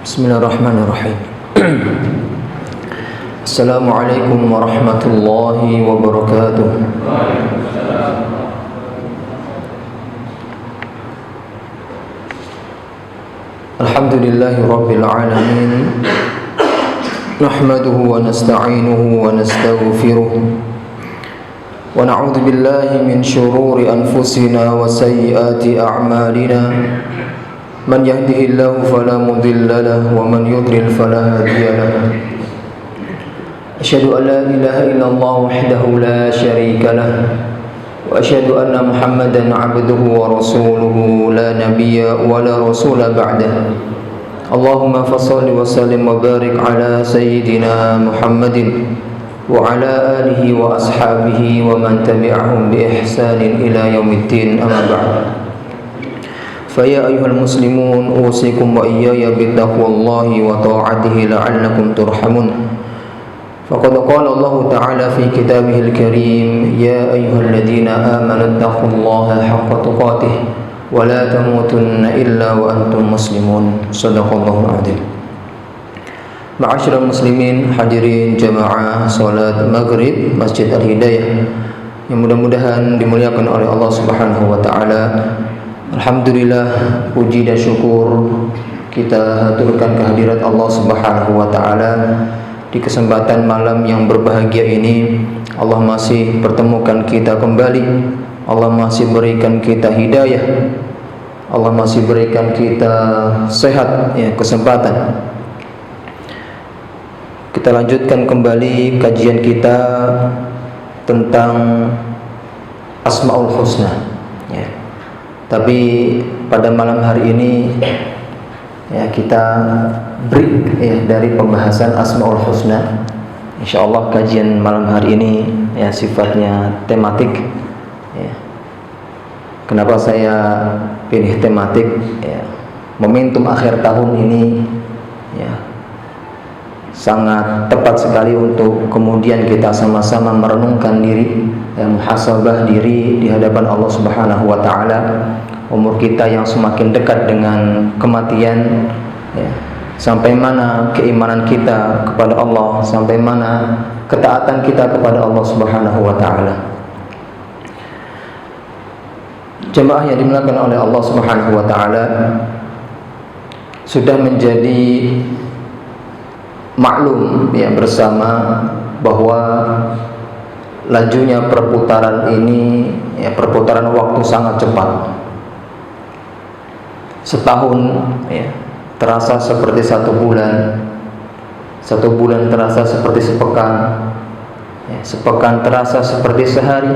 Bismillahirrahmanirrahim. Assalamualaikum warahmatullahi wabarakatuh. Alhamdulillahi rabbil alamin. Nahmaduhu wa nasta'inuhu wa nastaghfiruh. Wa na'udzu billahi min shururi anfusina wa sayyiati a'malina. Man yahdihillahu fala mudilla lahu wa man yudlil fala hadiya lahu. Asyhadu an la ilaha illallah wahdahu la syarika lahu wa asyhadu anna Muhammadan 'abduhu wa rasuluhu la nabiyya wa la rasula ba'dahu. Allahumma fashalli wa sallim wa barik ala sayyidina Muhammadin wa ala alihi wa ashabihi wa man tabi'ahum bi ihsanin ila yaumiddin, amma ba'd. فيا أيها المسلمون أوصيكم وإياي بتقوى الله وطاعته لعلكم ترحمون. فقد قال الله تعالى في كتابه الكريم: يا أيها الذين آمنوا اتقوا الله حق تقاته ولا تموتن إلا وأنتم مسلمون. صدق الله العظيم. Ma'asyiral muslimin, hadirin jamaah salat maghrib Masjid Al-Hidayah yang mudah-mudahan dimuliakan oleh Allah Subhanahu wa taala. Alhamdulillah, puji dan syukur kita haturkan kehadirat Allah Subhanahu wa taala di kesempatan malam yang berbahagia ini. Allah masih pertemukan kita kembali. Allah masih berikan kita hidayah. Allah masih berikan kita sehat, kesempatan. Kita lanjutkan kembali kajian kita tentang Asmaul Husna. Tapi pada malam hari ini kita break dari pembahasan Asmaul Husna. Insyaallah kajian malam hari ini sifatnya tematik. Kenapa saya pilih tematik? Momentum akhir tahun ini sangat tepat sekali untuk kemudian kita sama-sama merenungkan diri, muhasabah diri di hadapan Allah Subhanahu wa taala. Umur kita yang semakin dekat dengan kematian, sampai mana keimanan kita kepada Allah, sampai mana ketaatan kita kepada Allah Subhanahu wa taala. Jemaah yang dimuliakan oleh Allah Subhanahu wa taala, sudah menjadi maklum bersama bahwa lajunya perputaran ini, perputaran waktu sangat cepat. Setahun terasa seperti 1 bulan, 1 bulan terasa seperti sepekan, sepekan terasa seperti sehari,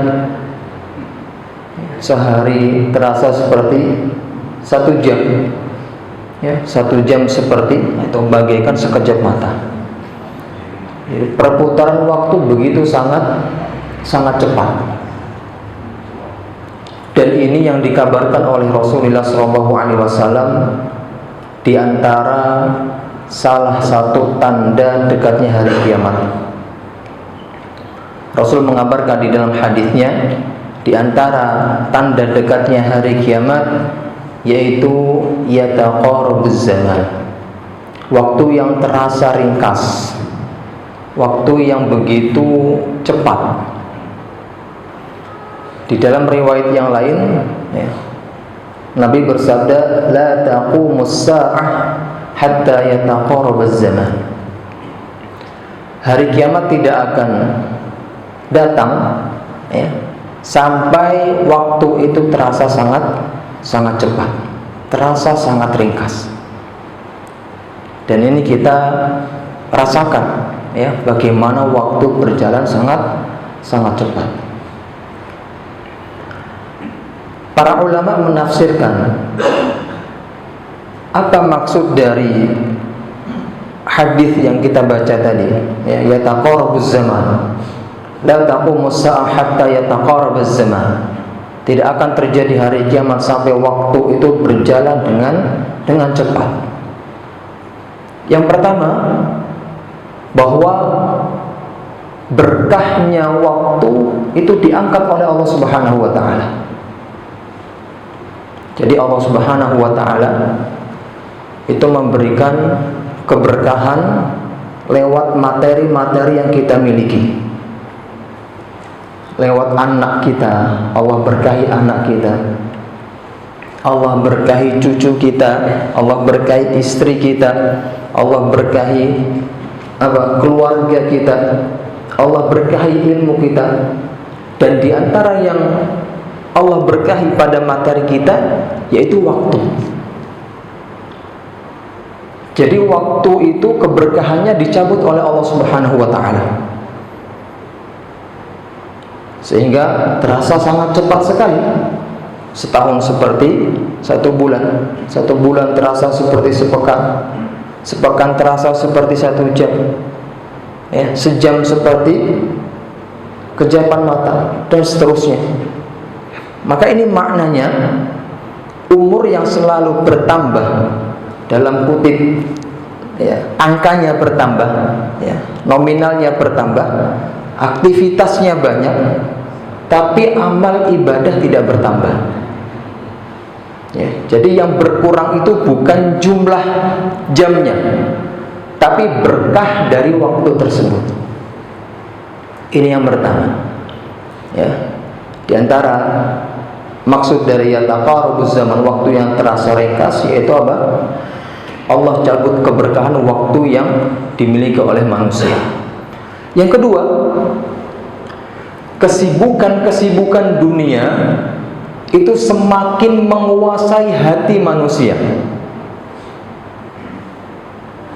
sehari terasa seperti 1 jam, 1 jam seperti atau bagaikan sekejap mata. Perputaran waktu begitu sangat cepat. Dan ini yang dikabarkan oleh Rasulullah SAW di antara salah satu tanda dekatnya hari kiamat. Rasul mengabarkan di dalam hadisnya, di antara tanda dekatnya hari kiamat yaitu yataqarabuz zaman, waktu yang terasa ringkas, waktu yang begitu cepat. Di dalam riwayat yang lain, Nabi bersabda, la taqumus sa'ah hatta yataqarabaz zaman. Hari kiamat tidak akan datang sampai waktu itu terasa sangat cepat, terasa sangat ringkas. Dan ini kita rasakan bagaimana waktu berjalan sangat cepat. Para ulama menafsirkan apa maksud dari hadis yang kita baca tadi, yataqarabuz zaman, la taqumus sa'ah hatta yataqarabuz zaman. Tidak akan terjadi hari kiamat sampai waktu itu berjalan dengan cepat. Yang pertama, bahwa berkahnya waktu itu diangkat oleh Allah Subhanahu wa taala. Jadi Allah Subhanahu wa taala itu memberikan keberkahan lewat materi-materi yang kita miliki. Lewat anak kita, Allah berkahi anak kita, Allah berkahi cucu kita, Allah berkahi istri kita, Allah berkahi keluarga kita, Allah berkahi ilmu kita. Dan di antara yang Allah berkahi pada materi kita yaitu waktu. Jadi waktu itu keberkahannya dicabut oleh Allah Subhanahu wa taala. Sehingga terasa sangat cepat sekali. Setahun seperti satu bulan, satu bulan terasa seperti sepekan, sepekan terasa seperti 1 jam, ya, sejam seperti kejapan mata, dan seterusnya. Maka ini maknanya umur yang selalu bertambah, dalam kutip ya, angkanya bertambah, ya, nominalnya bertambah, aktivitasnya banyak, tapi amal ibadah tidak bertambah. Ya, jadi yang berkurang itu bukan jumlah jamnya, tapi berkah dari waktu tersebut. Ini yang pertama. Ya, di antara maksud dari yataqarabuz zaman, waktu yang terasa ringkas, yaitu apa? Allah cabut keberkahan waktu yang dimiliki oleh manusia. Yang kedua, kesibukan-kesibukan dunia itu semakin menguasai hati manusia.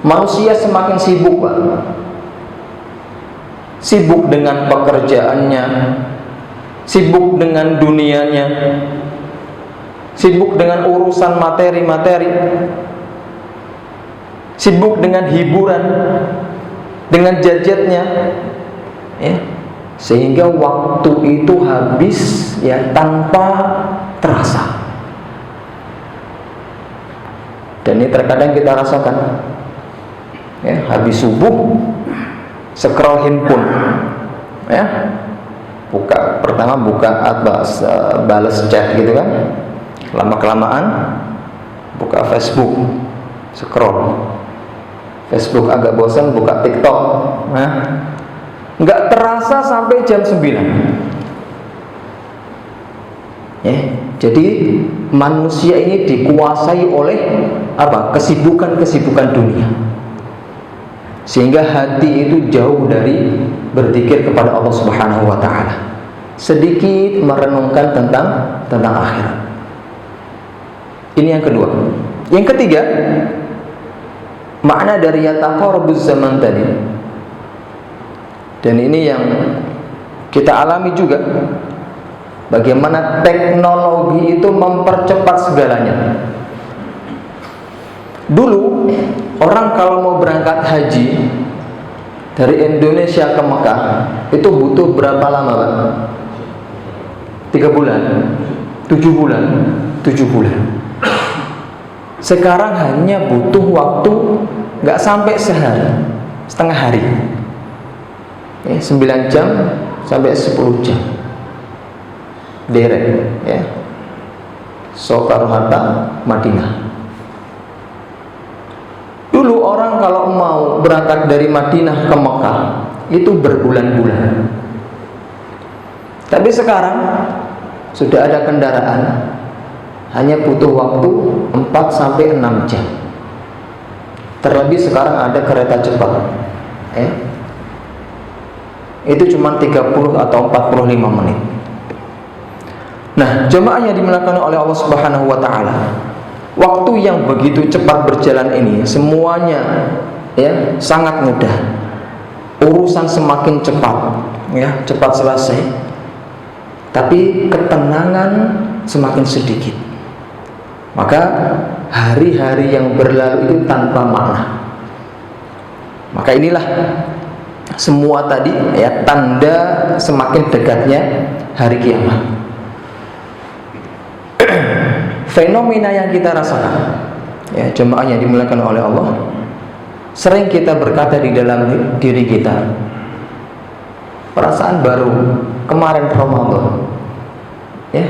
Manusia semakin sibuk, Pak. Sibuk dengan pekerjaannya, sibuk dengan dunianya, sibuk dengan urusan materi-materi, sibuk dengan hiburan, dengan gadgetnya, ya. Sehingga waktu itu habis, ya, tanpa terasa. Dan ini terkadang kita rasakan, ya, habis subuh scroll handphone, ya, pertama buka balas chat gitu kan, lama-kelamaan buka Facebook, scroll Facebook, agak bosan buka TikTok, nah, nggak terasa sampai jam 9. Ya, jadi manusia ini dikuasai oleh kesibukan-kesibukan dunia, sehingga hati itu jauh dari berzikir kepada Allah Subhanahu wa taala, sedikit merenungkan tentang akhirat. Ini yang kedua. Yang ketiga, makna dari yataqarabuz zaman tadi, dan ini yang kita alami juga, bagaimana teknologi itu mempercepat segalanya. Dulu orang kalau mau berangkat haji dari Indonesia ke Mekah itu butuh berapa lama, Pak? 3 bulan, 7 bulan, 7 bulan. Sekarang hanya butuh waktu nggak sampai sehari, setengah hari, 9 jam sampai 10 jam direct, ya, Soekarno-Hatta, Madinah. Dulu orang kalau mau berangkat dari Madinah ke Mekah itu berbulan-bulan. Tapi sekarang sudah ada kendaraan, hanya butuh waktu 4 sampai 6 jam. Terlebih sekarang ada kereta cepat, ya. Itu cuma 30 atau 45 menit. Nah, jemaah yang dimuliakan oleh Allah Subhanahu wa taala, waktu yang begitu cepat berjalan ini semuanya, ya, sangat mudah. Urusan semakin cepat, ya, cepat selesai. Tapi ketenangan semakin sedikit. Maka hari-hari yang berlalu itu tanpa makna. Maka inilah semua tadi, ya, tanda semakin dekatnya hari kiamat. Fenomena yang kita rasakan, ya, jemaah yang dimuliakan oleh Allah, sering kita berkata di dalam diri kita, perasaan baru kemarin Ramadan, ya,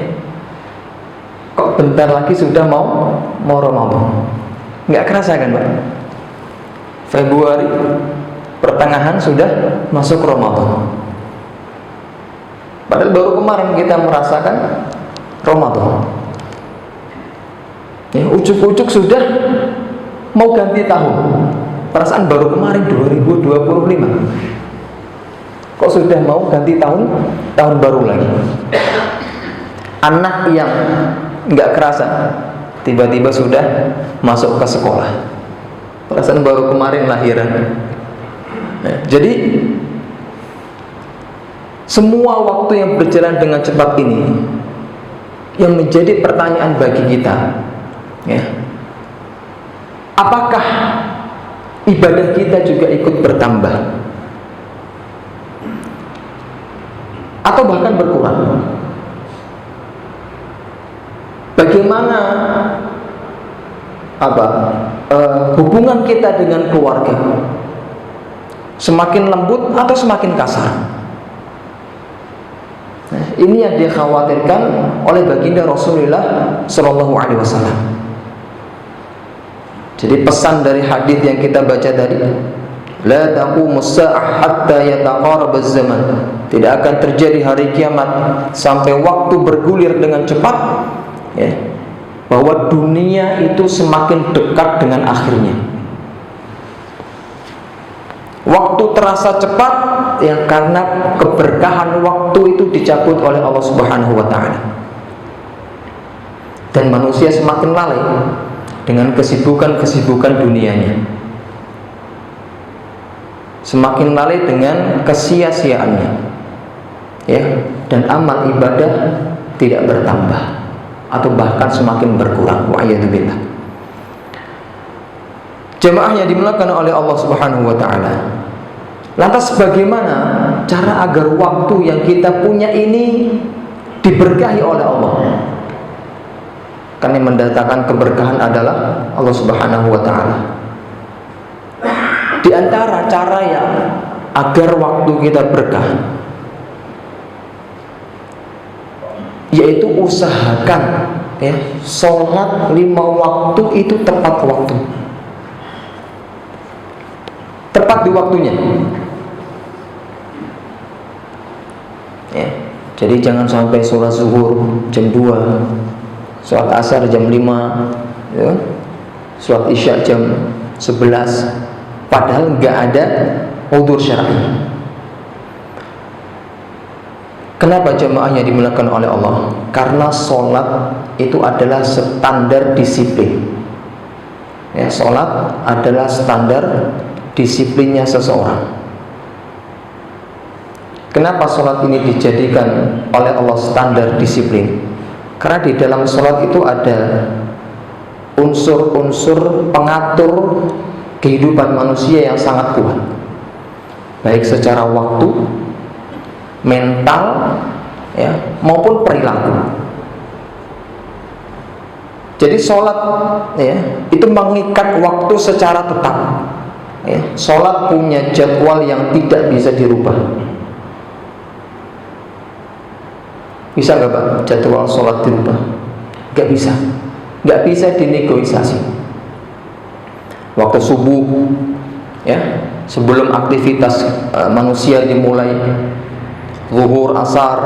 kok bentar lagi sudah mau Ramadan. Nggak kerasa kan, Pak? Februari pertengahan sudah masuk Ramadan. Padahal baru kemarin kita merasakan Ramadan. Ya, ujuk-ujuk sudah mau ganti tahun. Perasaan baru kemarin 2025. Kok sudah mau ganti tahun baru lagi. Anak yang nggak kerasa tiba-tiba sudah masuk ke sekolah. Perasaan baru kemarin lahiran. Nah, jadi semua waktu yang berjalan dengan cepat ini yang menjadi pertanyaan bagi kita, ya, apakah ibadah kita juga ikut bertambah atau bahkan berkurang? Bagaimana hubungan kita dengan keluarga? Semakin lembut atau semakin kasar? Nah, ini yang dikhawatirkan oleh baginda Rasulullah Shallallahu Alaihi Wasallam. Jadi pesan dari hadis yang kita baca tadi, la taqumus sa'ah hatta yataqarab az-zaman. Tidak akan terjadi hari kiamat sampai waktu bergulir dengan cepat, ya, bahwa dunia itu semakin dekat dengan akhirnya. Waktu terasa cepat, ya, karena keberkahan waktu itu dicabut oleh Allah Subhanahu wa taala. Dan manusia semakin lalai dengan kesibukan-kesibukan dunianya. Semakin lalai dengan kesia-siaannya. Ya, dan amal ibadah tidak bertambah atau bahkan semakin berkurang. Wa'iyadzubillah. Jemaah yang dimuliakan oleh Allah Subhanahu wa taala. Lantas bagaimana cara agar waktu yang kita punya ini diberkahi oleh Allah? Karena yang mendatangkan keberkahan adalah Allah Subhanahu wa taala. Di antara cara yang agar waktu kita berkah, yaitu usahakan, ya, sholat 5 waktu itu tepat waktu, tepat di waktunya, ya. Jadi jangan sampai sholat zuhur jam 2, sholat asar jam 5, ya, sholat isya jam 11, padahal nggak ada udzur syar'i. Kenapa jemaahnya dimuliakan oleh Allah? Karena sholat itu adalah standar disiplin, ya, sholat adalah standar disiplinnya seseorang. Kenapa sholat ini dijadikan oleh Allah standar disiplin? Karena di dalam sholat itu ada unsur-unsur pengatur kehidupan manusia yang sangat kuat, baik secara waktu, mental, ya, maupun perilaku. Jadi sholat, ya, itu mengikat waktu secara tetap, ya. Sholat punya jadwal yang tidak bisa dirubah. Bisa nggak Pak jadwal sholat dirubah? Nggak bisa, nggak bisa dinegosiasi. Waktu subuh, ya, sebelum aktivitas manusia dimulai, zuhur, asar,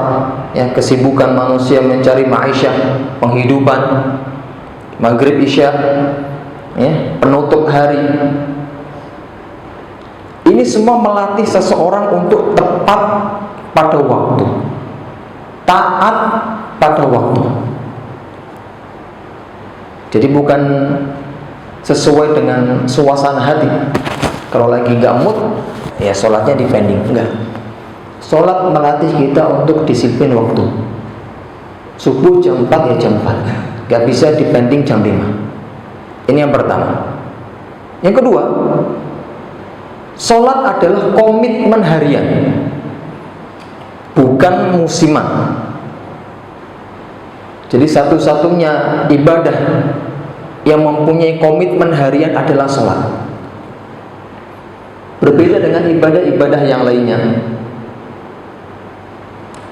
ya, kesibukan manusia mencari ma'isyah, penghidupan, maghrib, isya, ya, penutup hari. Ini semua melatih seseorang untuk tepat pada waktu, taat pada waktu. Jadi bukan sesuai dengan suasana hati. Kalau lagi nggak mood, ya sholatnya dipending. Enggak. Sholat melatih kita untuk disiplin waktu. Subuh jam 4 ya jam 4, nggak bisa dipending jam 5. Ini yang pertama. Yang kedua, sholat adalah komitmen harian, bukan musiman. Jadi satu-satunya ibadah yang mempunyai komitmen harian adalah sholat. Berbeda dengan ibadah-ibadah yang lainnya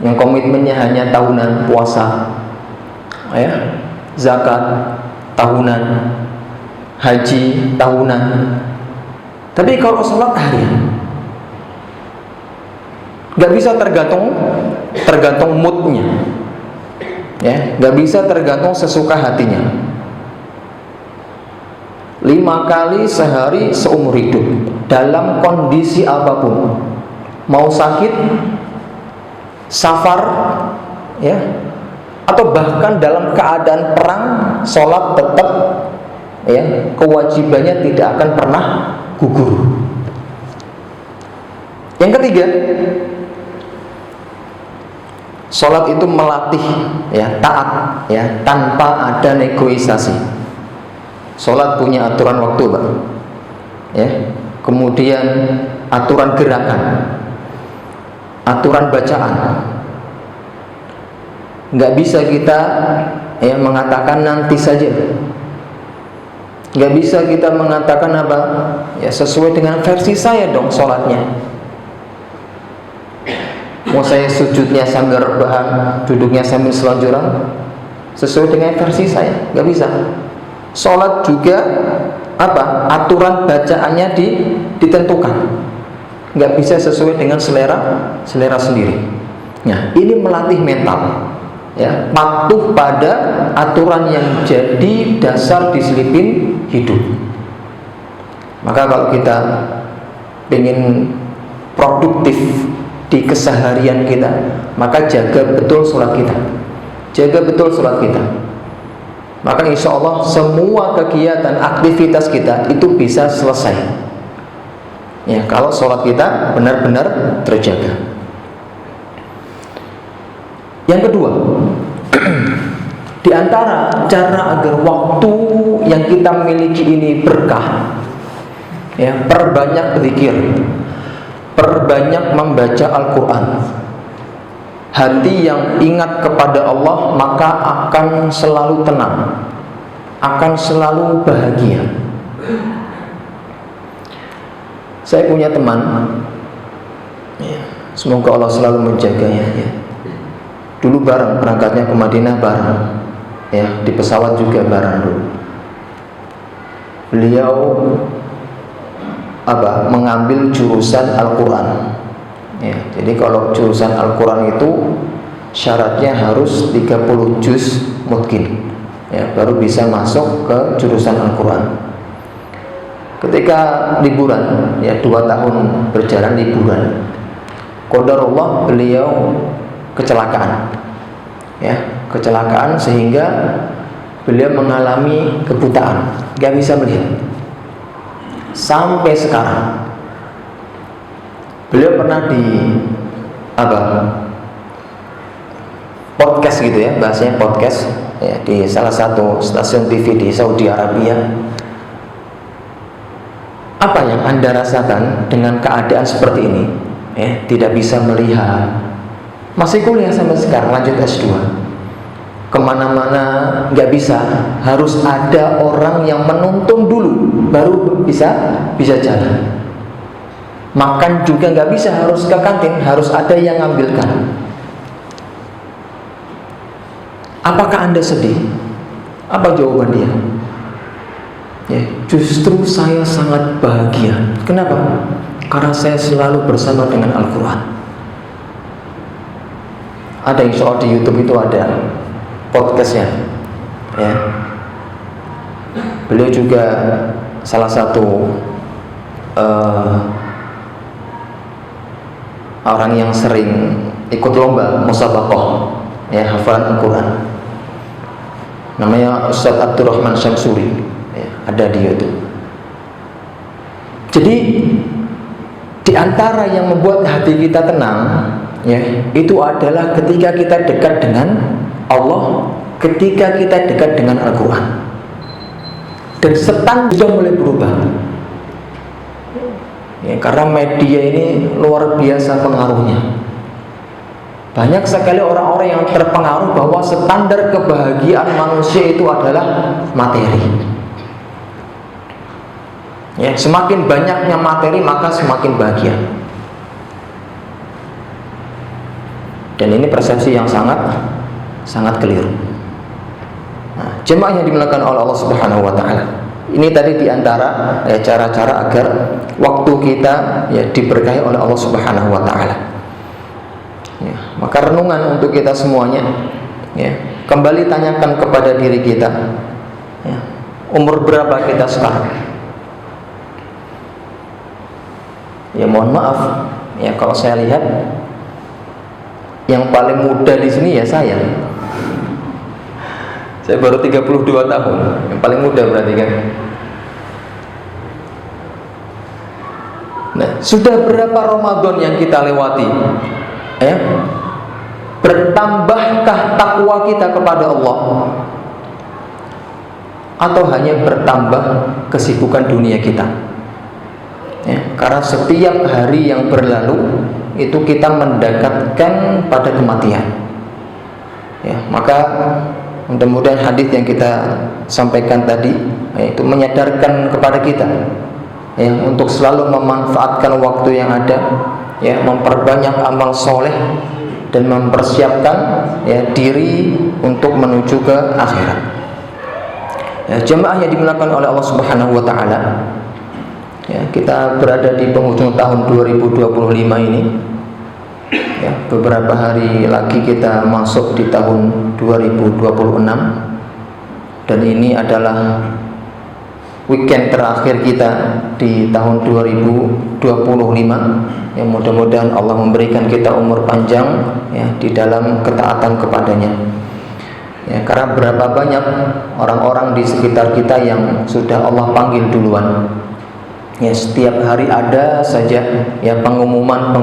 yang komitmennya hanya tahunan, puasa, ya, zakat tahunan, haji tahunan. Tapi kalau sholat harian, nggak bisa tergantung moodnya, ya, nggak bisa tergantung sesuka hatinya. 5 kali sehari seumur hidup, dalam kondisi apapun, mau sakit, safar, ya, atau bahkan dalam keadaan perang, sholat tetap, ya, kewajibannya tidak akan pernah gugur. Yang ketiga, sholat itu melatih, ya, taat, ya, tanpa ada negosiasi. Sholat punya aturan waktu, Pak, ya, kemudian aturan gerakan, aturan bacaan. Nggak bisa kita, ya, mengatakan nanti saja. Nggak bisa kita mengatakan apa, ya, sesuai dengan versi saya dong sholatnya. Mau saya sujudnya sambil rebahan, duduknya sambil selonjoran, sesuai dengan versi saya, nggak bisa. Sholat juga apa, aturan bacaannya ditentukan, nggak bisa sesuai dengan selera sendiri. Nah, ini melatih mental, ya, patuh pada aturan yang jadi dasar disiplin hidup. Maka kalau kita ingin produktif di keseharian kita, maka jaga betul sholat kita, jaga betul sholat kita. Maka insya Allah semua kegiatan aktivitas kita itu bisa selesai, ya, kalau sholat kita benar-benar terjaga. Yang kedua, di antara cara agar waktu yang kita miliki ini berkah, ya, perbanyak zikir, perbanyak membaca Al-Quran. Hati yang ingat kepada Allah maka akan selalu tenang, akan selalu bahagia. Saya punya teman, ya, semoga Allah selalu menjaganya, ya. Dulu bareng berangkatnya ke Madinah bareng, ya, di pesawat juga bareng dulu. Beliau mengambil jurusan Al-Quran, ya. Jadi kalau jurusan Al-Quran itu syaratnya harus 30 juz mungkin, ya, baru bisa masuk ke jurusan Al-Quran. Ketika liburan, ya, 2 tahun berjalan liburan, qadarullah beliau kecelakaan, ya, kecelakaan sehingga beliau mengalami kebutaan, gak bisa melihat sampai sekarang. Beliau pernah di podcast gitu, ya, bahasanya podcast, ya, di salah satu stasiun TV di Saudi Arabia. Apa yang Anda rasakan dengan keadaan seperti ini, ya, tidak bisa melihat, masih kuliah sampai sekarang, lanjut S2, kemana-mana nggak bisa, harus ada orang yang menuntun dulu baru bisa jalan. Makan juga nggak bisa, harus ke kantin, harus ada yang ngambilkan. Apakah Anda sedih? Apa jawaban dia? Ya, justru saya sangat bahagia. Kenapa? Karena saya selalu bersama dengan Al-Quran. Ada, insya Allah di YouTube itu ada podcastnya, ya. Beliau juga salah satu orang yang sering ikut lomba musabaqah, ya, hafalan Al-Quran. Namanya Ustaz Abdurrahman Syamsuri, ya, ada di YouTube. Jadi di antara yang membuat hati kita tenang, ya, itu adalah ketika kita dekat dengan Allah, ketika kita dekat dengan Al-Quran. Dan setan sudah mulai berubah, ya, karena media ini luar biasa pengaruhnya. Banyak sekali orang-orang yang terpengaruh bahwa standar kebahagiaan manusia itu adalah materi. Ya, semakin banyaknya materi maka semakin bahagia. Dan ini persepsi yang sangat keliru. Nah, jemaah yang dimuliakan oleh Allah Subhanahu wa taala. Ini tadi diantara cara-cara agar waktu kita diberkahi oleh Allah Subhanahu wa taala. Maka renungan untuk kita semuanya, kembali tanyakan kepada diri kita, umur berapa kita sekarang? Mohon maaf, kalau saya lihat yang paling muda di sini saya. Saya baru 32 tahun, yang paling muda berarti kan. Nah, sudah berapa Ramadan yang kita lewati? Bertambahkah takwa kita kepada Allah? Atau hanya bertambah kesibukan dunia kita? Karena setiap hari yang berlalu itu kita mendekatkan pada kematian. Maka mudah-mudahan hadis yang kita sampaikan tadi itu menyadarkan kepada kita untuk selalu memanfaatkan waktu yang ada, memperbanyak amal soleh dan mempersiapkan diri untuk menuju ke akhirat. Jemaah yang dimuliakan oleh Allah Subhanahu wa taala, kita berada di penghujung tahun 2025 ini. Beberapa hari lagi kita masuk di tahun 2026, dan ini adalah weekend terakhir kita di tahun 2025. Mudah-mudahan Allah memberikan kita umur panjang di dalam ketaatan kepadanya. Karena berapa banyak orang-orang di sekitar kita yang sudah Allah panggil duluan. Setiap hari ada saja pengumuman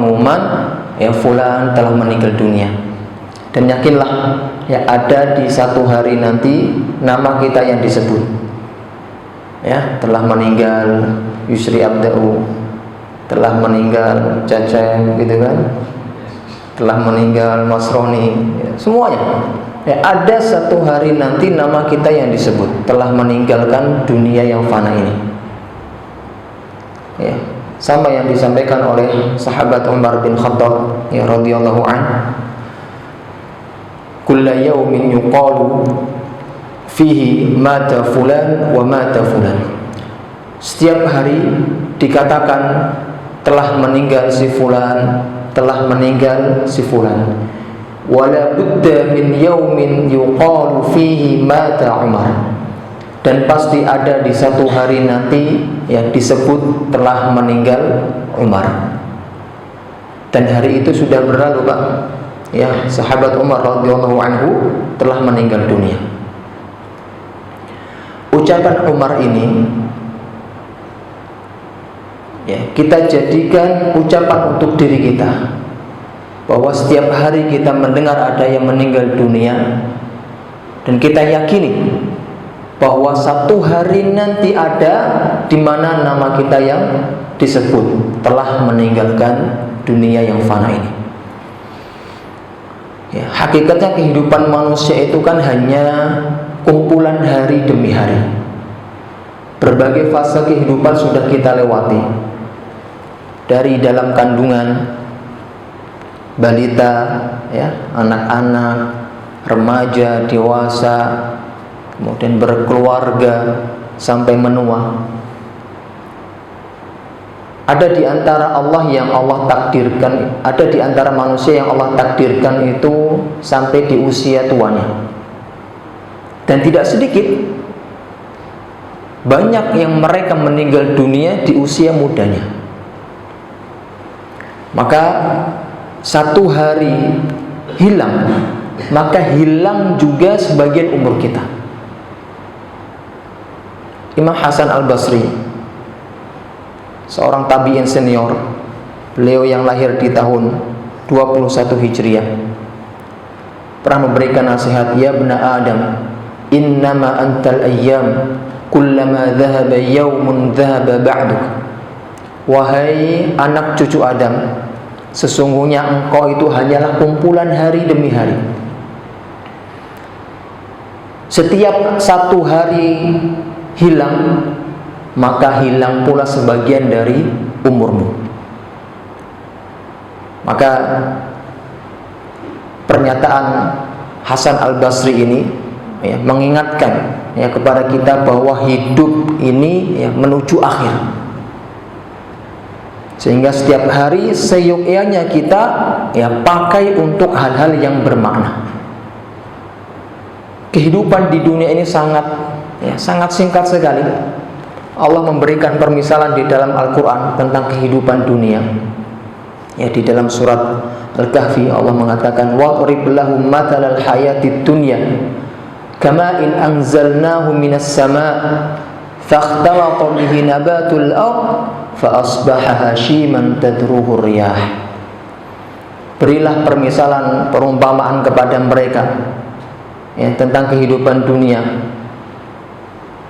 fulan telah meninggal dunia. Dan yakinlah ada di satu hari nanti nama kita yang disebut. Telah meninggal Yusri Abdau, telah meninggal Caceng, gitu kan? Telah meninggal Mas Roni, semuanya. Ada satu hari nanti nama kita yang disebut, telah meninggalkan dunia yang fana ini. Sama yang disampaikan oleh sahabat Umar bin Khattab radhiyallahu anhu, kulla yaumin yuqalu fihi mata fulan wa mata fulan. Setiap hari dikatakan telah meninggal si fulan, telah meninggal si fulan. Wala budda min yaumin yuqalu fihi mata Umar. Dan pasti ada di satu hari nanti disebut telah meninggal Umar. Dan hari itu sudah berlalu, Pak. Sahabat Umar radhiyallahu anhu telah meninggal dunia. Ucapan Umar ini kita jadikan ucapan untuk diri kita, bahwa setiap hari kita mendengar ada yang meninggal dunia, dan kita yakini bahwa satu hari nanti ada di mana nama kita yang disebut telah meninggalkan dunia yang fana ini. Hakikatnya kehidupan manusia itu kan hanya kumpulan hari demi hari. Berbagai fase kehidupan sudah kita lewati, dari dalam kandungan, balita, anak-anak, remaja, dewasa, kemudian berkeluarga sampai menua. Ada di antara Allah yang Allah takdirkan, ada di antara manusia yang Allah takdirkan itu sampai di usia tuanya. Dan tidak sedikit, banyak yang mereka meninggal dunia di usia mudanya. Maka satu hari hilang, maka hilang juga sebagian umur kita. Imam Hasan Al-Basri, seorang tabi'in senior, beliau yang lahir di tahun 21 Hijriah, pernah memberikan nasihat, ya bna Adam, innama antal ayyam, kullama dhahaba yawmun dhahaba ba'duk. Wahai anak cucu Adam, sesungguhnya engkau itu hanyalah kumpulan hari demi hari. Setiap satu hari hilang, maka hilang pula sebagian dari umurmu. Maka pernyataan Hasan Al-Basri ini ya, mengingatkan ya kepada kita bahwa hidup ini ya menuju akhir. Sehingga setiap hari seyogyanya kita ya pakai untuk hal-hal yang bermakna. Kehidupan di dunia ini sangat singkat sekali. Allah memberikan permisalan di dalam Al-Quran tentang kehidupan dunia. Ya, di dalam surat Al-Kahfi Allah mengatakan wa'rib lahum mathalal hayatid dunya kama'in anzalnahu minas sama' fakhtalata bihi nabatul ardh fa asbaha hashiman tadruhu riyah. Berilah permisalan perumpamaan kepada mereka ya, tentang kehidupan dunia,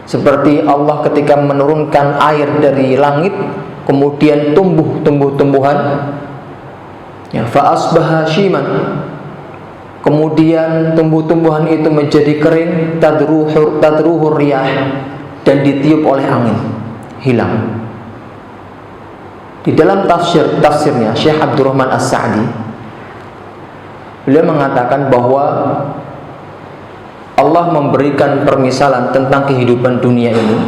seperti Allah ketika menurunkan air dari langit kemudian tumbuh tumbuh-tumbuhan ya, fa asbaha hashiman, kemudian tumbuh-tumbuhan itu menjadi kering, tadruhu riyah, dan ditiup oleh angin, hilang. Di dalam tafsirnya Syekh Abdurrahman As-Sa'di, beliau mengatakan bahwa Allah memberikan permisalan tentang kehidupan dunia ini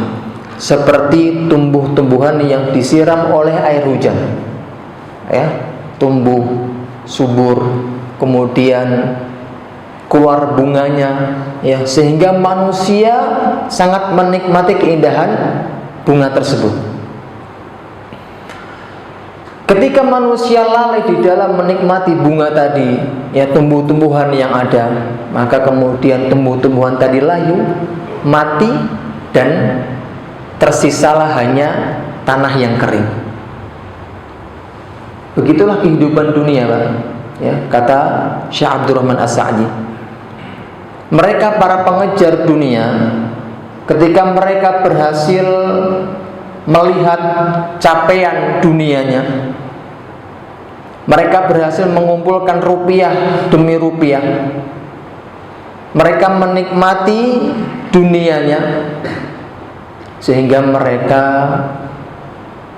seperti tumbuh-tumbuhan yang disiram oleh air hujan, ya, tumbuh subur, kemudian keluar bunganya, ya, sehingga manusia sangat menikmati keindahan bunga tersebut. Ketika manusia lalai di dalam menikmati bunga tadi, ya, tumbuh-tumbuhan yang ada, maka kemudian tumbuh-tumbuhan tadi layu, mati, dan tersisalah hanya tanah yang kering. Begitulah kehidupan dunia, Pak. Ya, kata Syekh Abdurrahman As-Sa'di. Mereka para pengejar dunia, ketika mereka berhasil melihat capaian dunianya, mereka berhasil mengumpulkan rupiah demi rupiah, mereka menikmati dunianya, sehingga mereka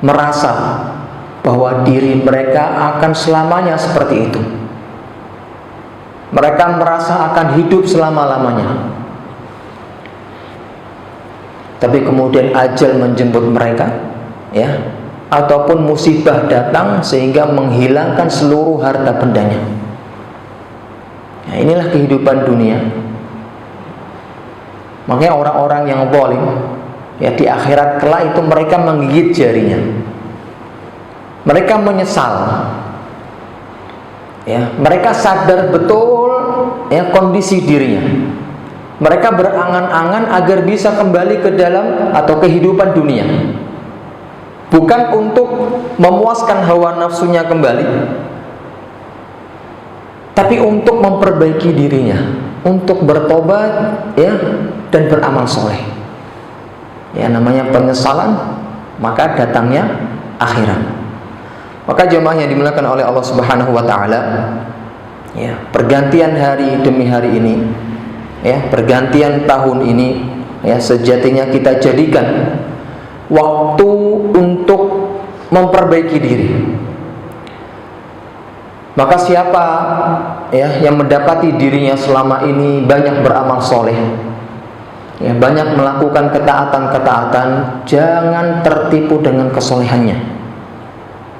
merasa bahwa diri mereka akan selamanya seperti itu. Mereka merasa akan hidup selama-lamanya. Tapi kemudian ajal menjemput mereka, ya, ataupun musibah datang sehingga menghilangkan seluruh harta bendanya. Nah, inilah kehidupan dunia. Makanya orang-orang yang zalim, ya, di akhirat kelak itu mereka menggigit jarinya. Mereka menyesal. Ya, mereka sadar betul ya kondisi dirinya. Mereka berangan-angan agar bisa kembali ke dalam atau kehidupan dunia, bukan untuk memuaskan hawa nafsunya kembali, tapi untuk memperbaiki dirinya, untuk bertobat, ya, dan beramal soleh. Ya, namanya penyesalan, maka datangnya akhirat. Maka jemaah yang dimuliakan oleh Allah Subhanahu wa taala, ya, pergantian hari demi hari ini, ya, pergantian tahun ini, ya, sejatinya kita jadikan waktu untuk memperbaiki diri. Maka siapa, ya, yang mendapati dirinya selama ini banyak beramal soleh, ya, banyak melakukan ketaatan-ketaatan, jangan tertipu dengan kesolehannya,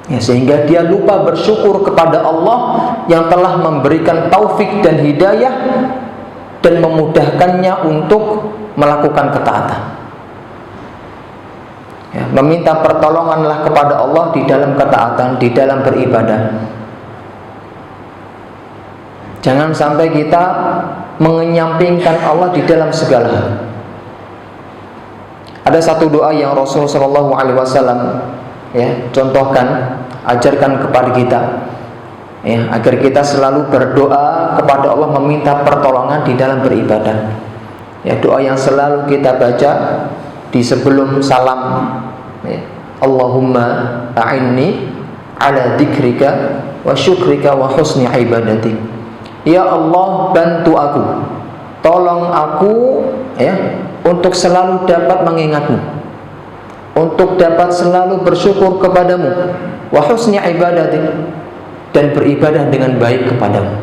ya, sehingga dia lupa bersyukur kepada Allah yang telah memberikan taufik dan hidayah dan memudahkannya untuk melakukan ketaatan. Ya, meminta pertolonganlah kepada Allah di dalam ketaatan, di dalam beribadah. Jangan sampai kita mengenyampingkan Allah di dalam segala hal. Ada satu doa yang Rasul Shallallahu Alaihi Wasallam, ya, contohkan, ajarkan kepada kita, ya, agar kita selalu berdoa kepada Allah, meminta pertolongan di dalam beribadah. Ya, doa yang selalu kita baca di sebelum salam, ya, Allahumma a'inni ala dzikrika wa syukrika wa husni ibadatik. Ya Allah, bantu aku, tolong aku, ya, untuk selalu dapat mengingatmu, untuk dapat selalu bersyukur kepadamu, wa husni ibadatik, dan beribadah dengan baik kepadamu.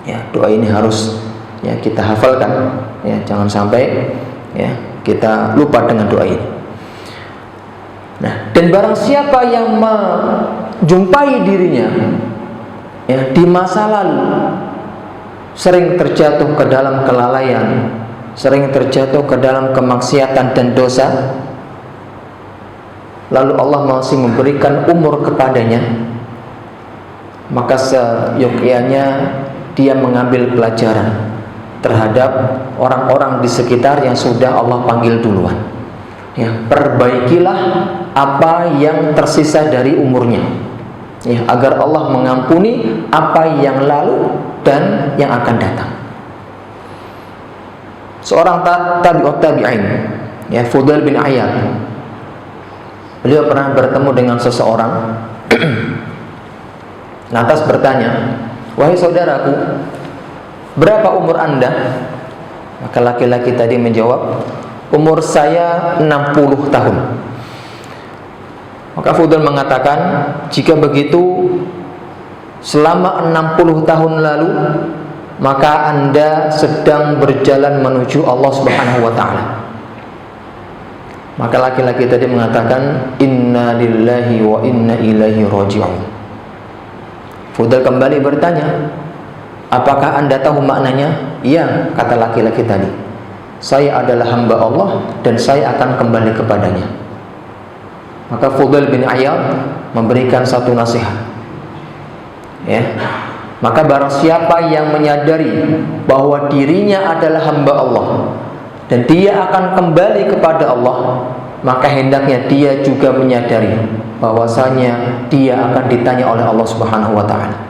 Ya, doa ini harus, ya kita hafalkan, ya jangan sampai ya kita lupa dengan doa ini. Nah, dan barang siapa yang menjumpai dirinya ya di masa lalu sering terjatuh ke dalam kelalaian, sering terjatuh ke dalam kemaksiatan dan dosa, lalu Allah masih memberikan umur kepadanya, maka seyogyanya dia mengambil pelajaran terhadap orang-orang di sekitar yang sudah Allah panggil duluan. Ya, perbaikilah apa yang tersisa dari umurnya, ya, agar Allah mengampuni apa yang lalu dan yang akan datang. Seorang tabi'ut tabi'in, ya, Fudail bin Iyad, beliau pernah bertemu dengan seseorang lantas bertanya, "Wahai saudaraku, berapa umur Anda?" Maka laki-laki tadi menjawab, "Umur saya 60 tahun." Maka Fudail mengatakan, "Jika begitu, selama 60 tahun lalu maka Anda sedang berjalan menuju Allah Subhanahu wa taala." Maka laki-laki tadi mengatakan, "Inna lillahi wa inna ilaihi raji'un." Fudail kembali bertanya, "Apakah Anda tahu maknanya?" "Iya," kata laki-laki tadi, "saya adalah hamba Allah dan saya akan kembali kepadanya." Maka Fudail bin Iyad memberikan satu nasihat, ya, maka barang siapa yang menyadari bahwa dirinya adalah hamba Allah dan dia akan kembali kepada Allah, maka hendaknya dia juga menyadari bahwasanya dia akan ditanya oleh Allah Subhanahu wa taala.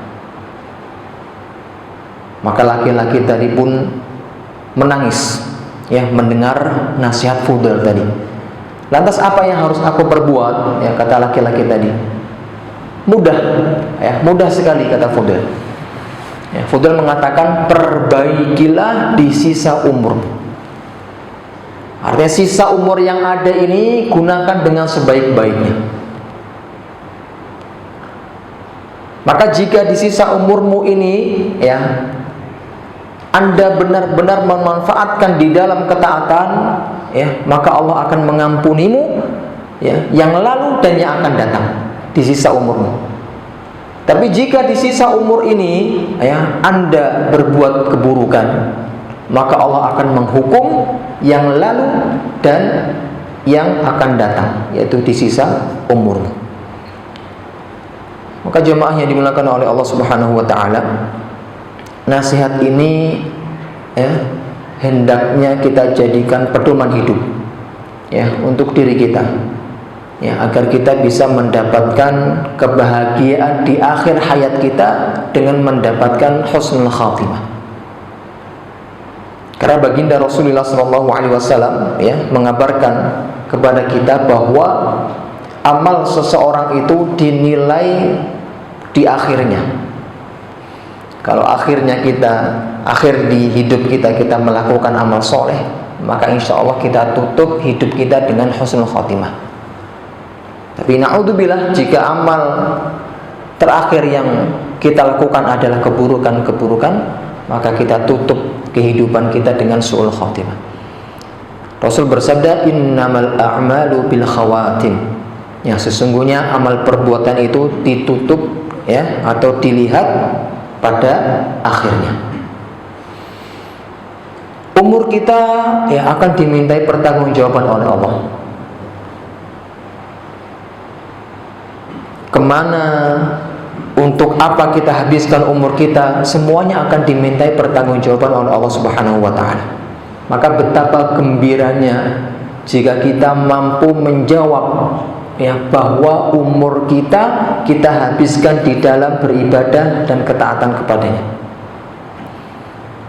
Maka laki-laki tadi pun menangis, ya, mendengar nasihat Fudail tadi. Lantas apa yang harus aku perbuat? Ya, kata laki-laki tadi. Mudah, ya, mudah sekali, kata Fudail. Ya, Fudail mengatakan, perbaikilah di sisa umur. Artinya sisa umur yang ada ini gunakan dengan sebaik-baiknya. Maka jika di sisa umurmu ini, ya, Anda benar-benar memanfaatkan di dalam ketaatan, ya, maka Allah akan mengampunimu, ya, yang lalu dan yang akan datang di sisa umurmu. Tapi jika di sisa umur ini, ya, Anda berbuat keburukan, maka Allah akan menghukum yang lalu dan yang akan datang, yaitu di sisa umurmu. Maka jemaah yang dimuliakan oleh Allah Subhanahu wa taala, nasihat ini, ya, hendaknya kita jadikan pedoman hidup, ya, untuk diri kita, ya, agar kita bisa mendapatkan kebahagiaan di akhir hayat kita dengan mendapatkan husnul khatimah. Karena baginda Rasulullah SAW, ya, mengabarkan kepada kita bahwa amal seseorang itu dinilai di akhirnya. Kalau akhirnya akhir di hidup kita melakukan amal soleh, maka insya Allah kita tutup hidup kita dengan husnul khotimah. Tapi na'udzubillah, jika amal terakhir yang kita lakukan adalah keburukan-keburukan, maka kita tutup kehidupan kita dengan su'ul khotimah. Rasul bersabda, innamal a'malu bil khawatim. Ya, sesungguhnya amal perbuatan itu ditutup, ya, atau dilihat pada akhirnya. Umur kita, ya, akan dimintai pertanggungjawaban oleh Allah. Kemana, untuk apa kita habiskan umur kita, semuanya akan dimintai pertanggungjawaban oleh Allah Subhanahu wa taala. Maka betapa gembiranya jika kita mampu menjawab, ya, bahwa umur kita habiskan di dalam beribadah dan ketaatan kepadanya.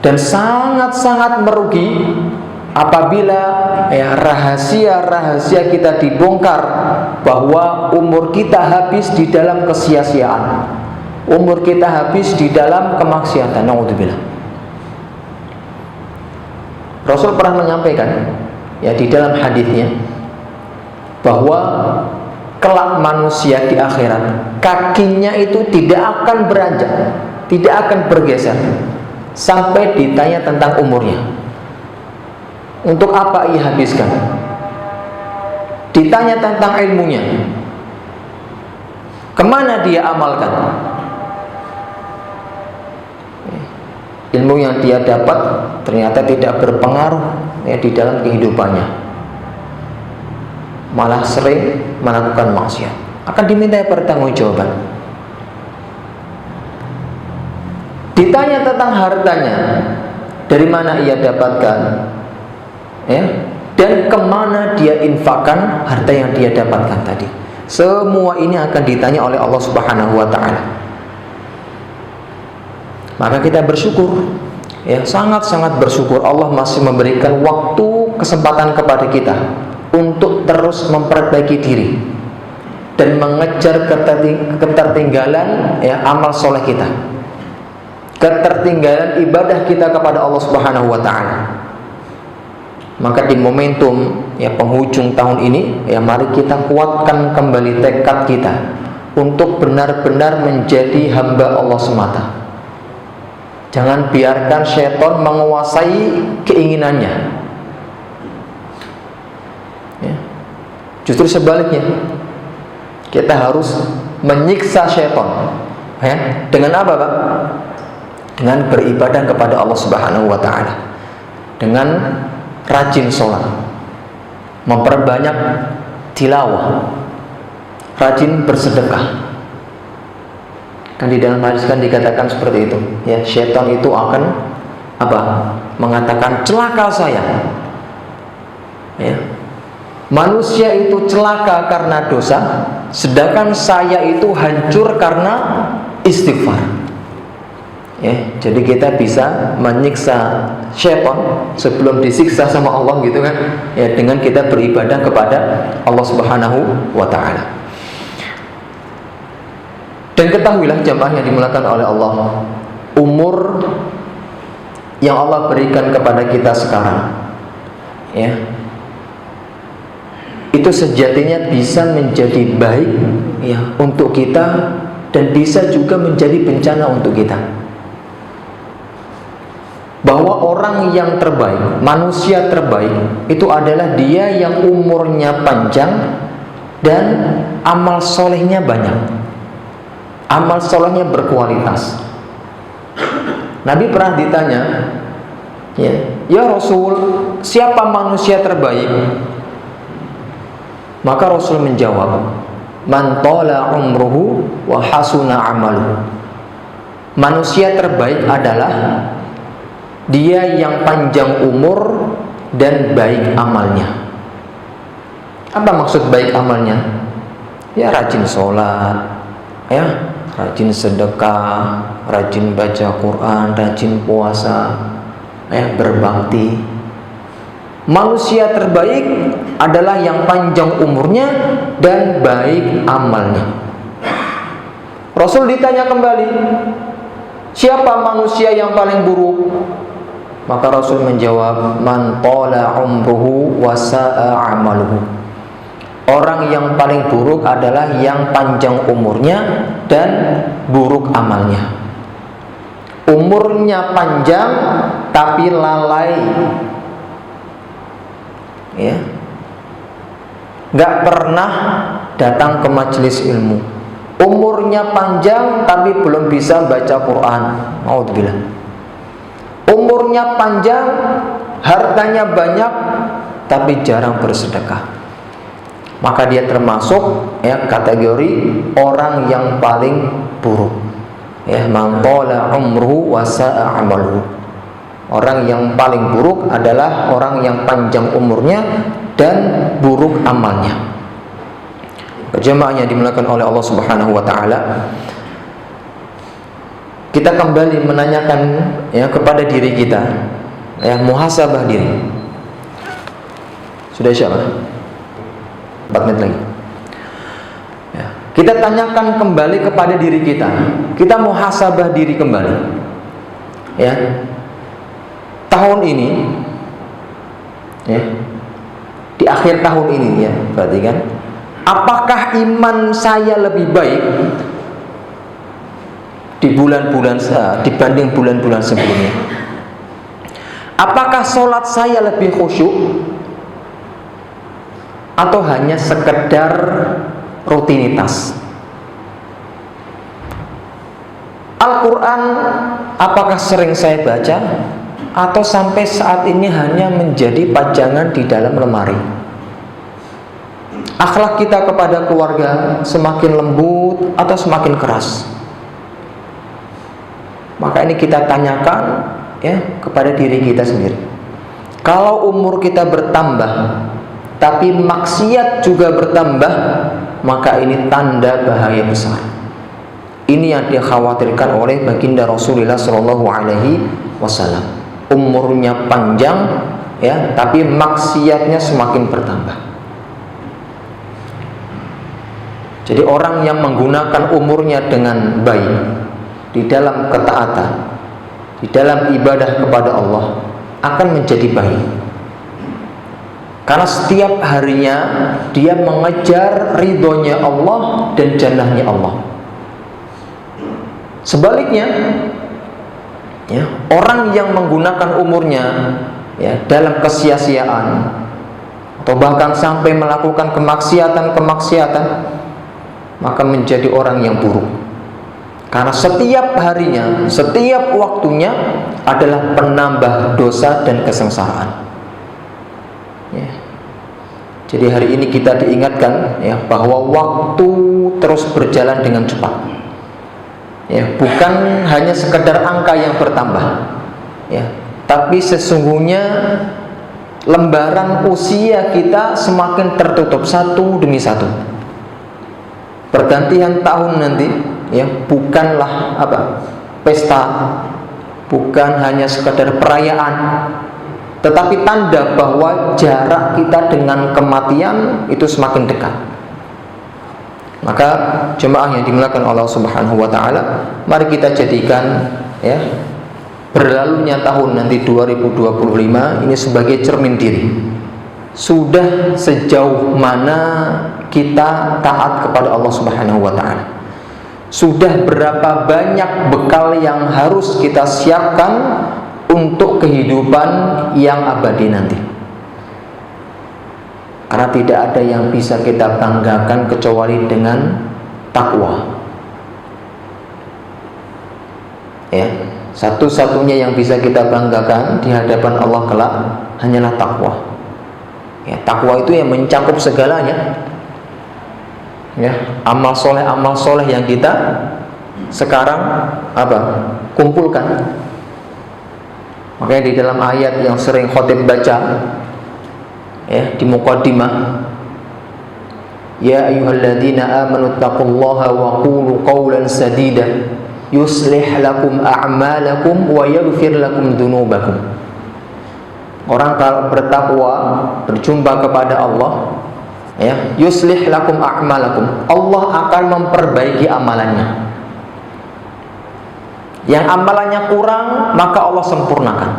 Dan sangat-sangat merugi apabila, ya, rahasia-rahasia kita dibongkar bahwa umur kita habis di dalam kesia-siaan, umur kita habis di dalam kemaksiatan. Na'udzubillah. Rasul pernah menyampaikan, ya, di dalam hadisnya bahwa kelak manusia di akhirat kakinya itu tidak akan beranjak, tidak akan bergeser, sampai ditanya tentang umurnya. Untuk apa ia habiskan? Ditanya tentang ilmunya, kemana dia amalkan? Ilmu yang dia dapat ternyata tidak berpengaruh di dalam kehidupannya, malah sering melakukan maksiat, akan diminta pertanggungjawaban. Ditanya tentang hartanya, dari mana ia dapatkan, dan kemana dia infakkan harta yang dia dapatkan tadi. Semua ini akan ditanya oleh Allah Subhanahu wa Ta'ala. Maka kita bersyukur, sangat-sangat bersyukur Allah masih memberikan waktu, kesempatan kepada kita untuk terus memperbaiki diri dan mengejar ketertinggalan amal soleh kita, ketertinggalan ibadah kita kepada Allah Subhanahu wa Ta'ala. Maka di momentum penghujung tahun ini, mari kita kuatkan kembali tekad kita untuk benar-benar menjadi hamba Allah semata. Jangan biarkan syaitan menguasai keinginannya. Justru sebaliknya, kita harus menyiksa syaitan. Dengan apa, Pak? Dengan beribadah kepada Allah Subhanahu wa Ta'ala, dengan rajin sholat, memperbanyak tilawah, rajin bersedekah. Kan di dalam hadis kan dikatakan seperti itu, syaitan itu akan mengatakan celaka saya. Manusia itu celaka karena dosa, sedangkan saya itu hancur karena istighfar. Jadi kita bisa menyiksa syaitan sebelum disiksa sama Allah gitu kan, dengan kita beribadah kepada Allah Subhanahu wa Ta'ala. Dan ketahuilah jamaah yang dimuliakan oleh Allah, umur yang Allah berikan kepada kita sekarang, itu sejatinya bisa menjadi baik untuk kita, dan bisa juga menjadi bencana untuk kita. Bahwa orang yang terbaik, manusia terbaik, itu adalah dia yang umurnya panjang dan amal solehnya banyak, amal solehnya berkualitas. Nabi pernah ditanya, ya Rasul, siapa manusia terbaik? Maka Rasul menjawab, man tala umruhu wa hasuna amaluhu. Manusia terbaik adalah dia yang panjang umur dan baik amalnya. Apa maksud baik amalnya? Ya rajin sholat, rajin sedekah, rajin baca Quran, rajin puasa, berbakti. Manusia terbaik adalah yang panjang umurnya dan baik amalnya. Rasul ditanya kembali, siapa manusia yang paling buruk? Maka Rasul menjawab, man tala umruhu wa sa'a amaluhu. Orang yang paling buruk adalah yang panjang umurnya dan buruk amalnya. Umurnya panjang tapi lalai, gak pernah datang ke majelis ilmu. Umurnya panjang tapi belum bisa baca Quran. Naudzubillah. Umurnya panjang, hartanya banyak, tapi jarang bersedekah. Maka dia termasuk kategori orang yang paling buruk. Man tala umruhu wa sa'a amaluhu. Orang yang paling buruk adalah orang yang panjang umurnya dan buruk amalnya. Jemaah yang dimuliakan oleh Allah Subhanahu wa Ta'ala, kita kembali menanyakan kepada diri kita, muhasabah diri. Sudah siapa? 4 menit lagi. Kita tanyakan kembali kepada diri kita. Kita muhasabah diri kembali. Tahun ini, di akhir tahun ini, berarti kan, apakah iman saya lebih baik di bulan-bulan dibanding bulan-bulan sebelumnya? Apakah sholat saya lebih khusyuk atau hanya sekedar rutinitas? Al-Quran apakah sering saya baca atau sampai saat ini hanya menjadi pajangan di dalam lemari? Akhlak kita kepada keluarga semakin lembut atau semakin keras? Maka ini kita tanyakan ya kepada diri kita sendiri. Kalau umur kita bertambah tapi maksiat juga bertambah, maka ini tanda bahaya besar. Ini yang dikhawatirkan oleh baginda Rasulullah Shallallahu Alaihi Wasallam. Umurnya panjang, ya, tapi maksiatnya semakin bertambah. Jadi orang yang menggunakan umurnya dengan baik di dalam ketaatan, di dalam ibadah kepada Allah, akan menjadi baik. Karena setiap harinya dia mengejar ridhonya Allah dan jannahnya Allah. Sebaliknya, ya, orang yang menggunakan umurnya ya dalam kesia-siaan atau bahkan sampai melakukan kemaksiatan, maka menjadi orang yang buruk. Karena setiap harinya, setiap waktunya adalah penambah dosa dan kesengsaraan. Ya. Jadi hari ini kita diingatkan ya bahwa waktu terus berjalan dengan cepat. Ya, bukan hanya sekedar angka yang bertambah, ya, tapi sesungguhnya lembaran usia kita semakin tertutup satu demi satu. Pergantian tahun nanti, ya, bukanlah pesta, bukan hanya sekedar perayaan, tetapi tanda bahwa jarak kita dengan kematian itu semakin dekat. Maka jemaah yang dimuliakan Allah Subhanahu wa taala, mari kita jadikan ya berlalunya tahun nanti 2025 ini sebagai cermin diri. Sudah sejauh mana kita taat kepada Allah Subhanahu wa taala? Sudah berapa banyak bekal yang harus kita siapkan untuk kehidupan yang abadi nanti? Karena tidak ada yang bisa kita banggakan kecuali dengan takwa. Ya, satu-satunya yang bisa kita banggakan di hadapan Allah kelak hanyalah takwa. Ya, takwa itu yang mencakup segalanya. Ya, amal soleh yang kita sekarang kumpulkan. Makanya di dalam ayat yang sering khotib baca, ya, di muqaddimah, ya ayyuhalladzina amanu taqullaha wa qulu qawlan sadida yuslih lakum a'malakum wa yaghfir lakum dzunubakum. Orang kalau bertakwa, berjumpa kepada Allah, ya, yuslih lakum a'malakum, Allah akan memperbaiki amalannya. Yang amalannya kurang, maka Allah sempurnakan.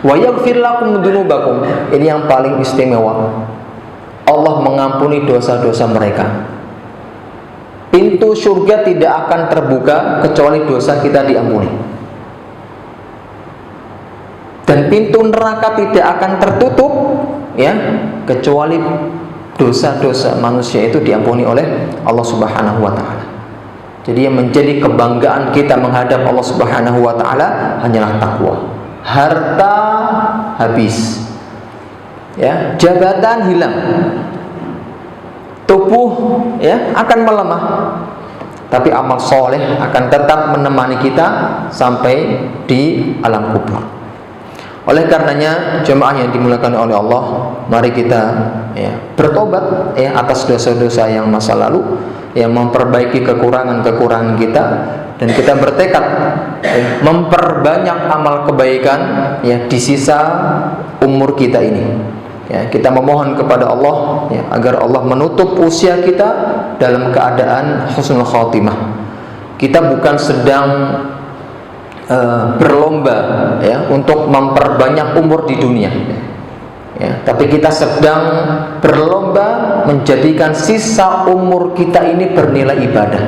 Wa yaghfir lakum dzunubakum, ini yang paling istimewa. Allah mengampuni dosa-dosa mereka. Pintu surga tidak akan terbuka kecuali dosa kita diampuni. Dan pintu neraka tidak akan tertutup ya kecuali dosa-dosa manusia itu diampuni oleh Allah Subhanahu wa taala. Jadi yang menjadi kebanggaan kita menghadap Allah Subhanahu wa taala hanyalah takwa. Harta habis, ya, jabatan hilang, tubuh ya akan melemah, tapi amal soleh akan tetap menemani kita sampai di alam kubur. Oleh karenanya jemaah yang dimuliakan oleh Allah, mari kita ya bertobat ya atas dosa-dosa yang masa lalu, yang memperbaiki kekurangan-kekurangan kita, dan kita bertekad ya, memperbanyak amal kebaikan ya di sisa umur kita ini. Ya, kita memohon kepada Allah ya, agar Allah menutup usia kita dalam keadaan husnul khotimah. Kita bukan sedang berlomba ya untuk memperbanyak umur di dunia. Ya, tapi kita sedang berlomba menjadikan sisa umur kita ini bernilai ibadah.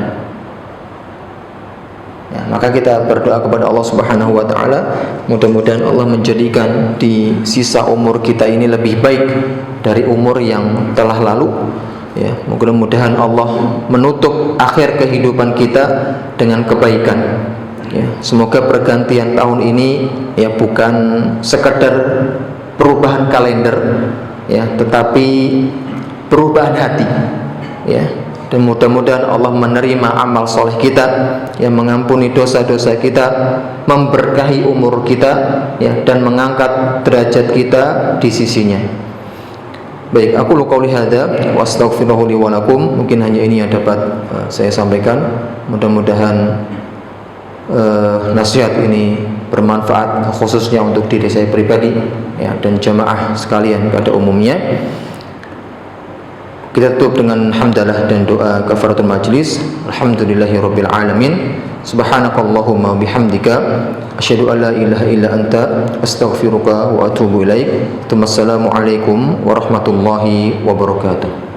Ya, maka kita berdoa kepada Allah Subhanahu wa taala, mudah-mudahan Allah menjadikan di sisa umur kita ini lebih baik dari umur yang telah lalu. Ya, mudah-mudahan Allah menutup akhir kehidupan kita dengan kebaikan. Ya, semoga pergantian tahun ini ya bukan sekedar perubahan kalender, ya, tetapi perubahan hati. Ya, dan mudah-mudahan Allah menerima amal soleh kita, yang mengampuni dosa-dosa kita, memberkahi umur kita, ya, dan mengangkat derajat kita di sisinya. Baik, aku qauli hadza wa astaghfiruhu li wa lakum. Mungkin hanya ini yang dapat saya sampaikan. Mudah-mudahan nasihat ini bermanfaat khususnya untuk diri saya pribadi, ya, dan jamaah sekalian pada umumnya. Kita tutup dengan hamdalah dan doa kafaratul majlis. Alhamdulillahirabbil alamin. Subhanakallahumma bihamdika asyhadu an la ilaha illa anta astaghfiruka wa atubu ilaik. Assalamu alaikum warahmatullahi wabarakatuh.